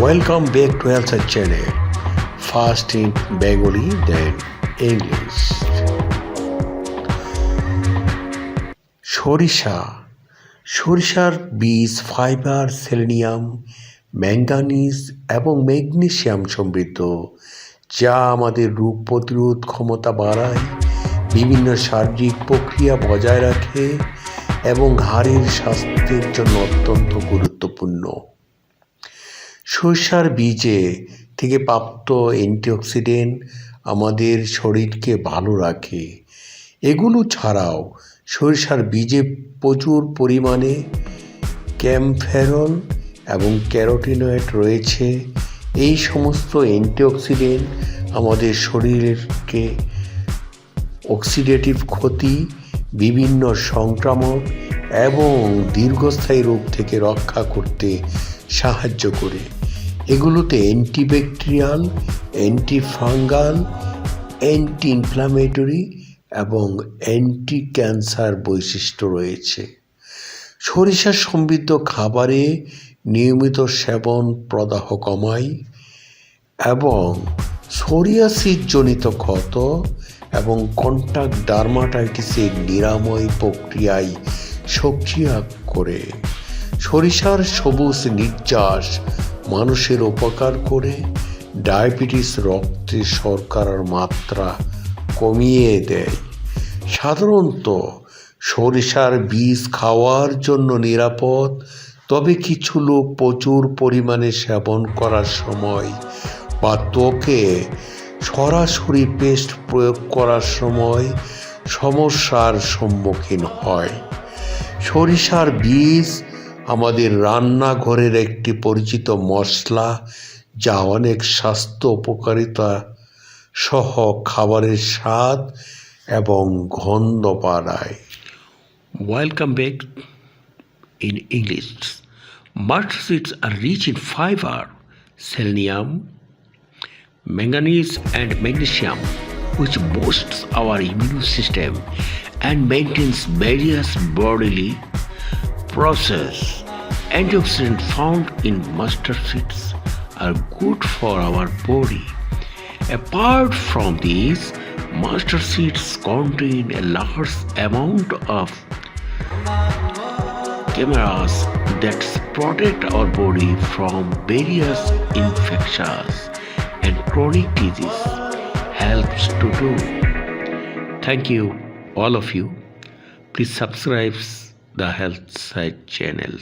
Welcome back to Health Channel. First in Bengali, then English. সরিষার বীজ fibre, selenium, manganese এবং magnesium সমৃদ্ধ, যা আমাদের রোগ প্রতিরোধ ক্ষমতা বাড়ায়, বিভিন্ন শারীরিক প্রক্রিয়া বজায় রাখে এবং হাড়ের স্বাস্থ্যের জন্য অত্যন্ত গুরুত্বপূর্ণ। সরিষার বীজে থেকে প্রাপ্ত অ্যান্টিঅক্সিডেন্ট আমাদের শরীরকে ভালো রাখে। এগুলো ছাড়াও সরিষার বীজে প্রচুর পরিমাণে ক্যাম্ফেরল এবং ক্যারোটিনয়েড রয়েছে। এই সমস্ত অ্যান্টিঅক্সিডেন্ট আমাদের শরীরকে অক্সিডেটিভ ক্ষতি, বিভিন্ন সংক্রামক এবং দীর্ঘস্থায়ী রোগ থেকে রক্ষা করতে সাহায্য করে। এগুলোতে অ্যান্টিব্যাকটেরিয়াল, অ্যান্টিফাঙ্গাল, অ্যান্টি ইনফ্ল্যামেটরি এবং অ্যান্টি ক্যান্সার বৈশিষ্ট্য রয়েছে। সরিষা সমৃদ্ধ খাবারে নিয়মিত সেবন প্রদাহ কমায় এবং সোরিয়াসিসজনিত ক্ষত এবং কন্টাক্ট ডার্মাটাইটিসের নিরাময় প্রক্রিয়ায় সক্রিয় করে। সরিষার সবুজ নির্যাস মানুষের উপকার করে, ডায়াবেটিস, রক্তে শর্করার মাত্রা কমিয়ে দেয়। সাধারণত সরিষার বীজ খাওয়ার জন্য নিরাপদ, তবে কিছু লোক প্রচুর পরিমাণে সেবন করার সময় বা ত্বকে সরাসরি পেস্ট প্রয়োগ করার সময় সমস্যার সম্মুখীন হয়। সরিষার বীজ আমাদের রান্নাঘরের একটি পরিচিত মশলা, যা অনেক স্বাস্থ্য উপকারিতা সহ খাবারের স্বাদ এবং গন্ধ বাড়ায়। Welcome back in English. Mustard seeds are rich in fiber, selenium, manganese, and magnesium, which boosts our immune system and maintains various bodily processes. Antioxidants found in mustard seeds are good for our body. Apart from these, mustard seeds contain a large amount of cameras that protect our body from various infections and chronic disease. Helps to do. Thank you, all of you. Please subscribe the Health Site channel.